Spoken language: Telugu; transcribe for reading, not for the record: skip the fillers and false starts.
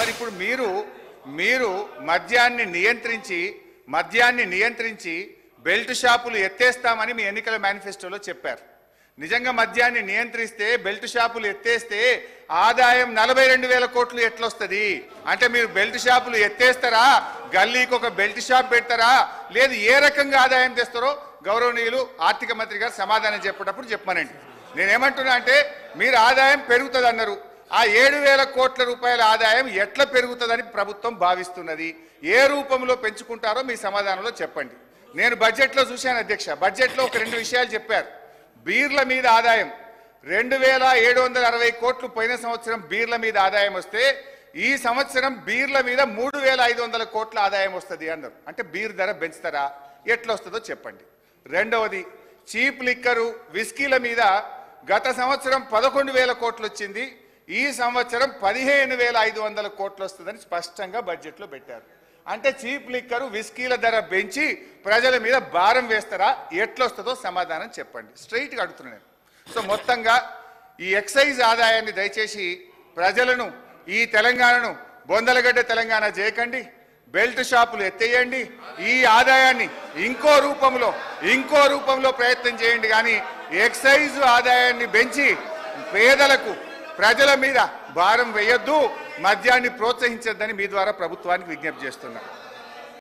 మరి ఇప్పుడు మీరు మద్యాన్ని నియంత్రించి బెల్ట్ షాపులు ఎత్తేస్తామని మీ ఎన్నికల మేనిఫెస్టోలో చెప్పారు. నిజంగా మద్యాన్ని నియంత్రిస్తే బెల్ట్ షాపులు ఎత్తేస్తే ఆదాయం 42,000 కోట్లు ఎట్లొస్తుంది? అంటే మీరు బెల్ట్ షాపులు ఎత్తేస్తారా, గల్లీకి ఒక బెల్ట్ షాప్ పెడతారా, లేదు ఏ రకంగా ఆదాయం తెస్తారో గౌరవనీయులు ఆర్థిక మంత్రి గారు సమాధానం చెప్పేటప్పుడు చెప్పమనండి. నేనేమంటున్నా అంటే మీరు ఆదాయం పెరుగుతుంది అన్నారు. ఆ 7,000 కోట్ల రూపాయల ఆదాయం ఎట్లా పెరుగుతుందని ప్రభుత్వం భావిస్తున్నది? ఏ రూపంలో పెంచుకుంటారో మీ సమాధానంలో చెప్పండి. నేను బడ్జెట్లో చూశాను అధ్యక్ష, బడ్జెట్లో ఒక 2 విషయాలు చెప్పారు. బీర్ల మీద ఆదాయం 2,760 కోట్లు పోయిన సంవత్సరం బీర్ల మీద ఆదాయం వస్తే ఈ సంవత్సరం బీర్ల మీద 3,500 కోట్ల ఆదాయం వస్తుంది అన్నారు. అంటే బీర్ ధర పెంచుతారా, ఎట్లా వస్తుందో చెప్పండి. రెండవది చీప్ లిక్కరు విస్కీల మీద గత సంవత్సరం 11,000 కోట్లు వచ్చింది, ఈ సంవత్సరం 15,500 కోట్లు వస్తుందని స్పష్టంగా బడ్జెట్లో పెట్టారు. అంటే చీప్ లిక్కరు విస్కీల ధర పెంచి ప్రజల మీద భారం వేస్తారా, ఎట్లా వస్తుందో సమాధానం చెప్పండి. స్ట్రైట్గా అడుగుతున్నాను. సో మొత్తంగా ఈ ఎక్సైజ్ ఆదాయాన్ని దయచేసి ప్రజలను, ఈ తెలంగాణను బొందలగడ్డ తెలంగాణ చేయకండి, బెల్ట్ షాపులు ఎత్తేయండి, ఈ ఆదాయాన్ని ఇంకో రూపంలో ప్రయత్నం చేయండి. కానీ ఎక్సైజ్ ఆదాయాన్ని పెంచి పేదలకు, ప్రజల మీద భారం వేయొద్దు, మద్యాన్ని ప్రోత్సహించొద్దని మీ ద్వారా ప్రభుత్వానికి విజ్ఞప్తి చేస్తున్నా.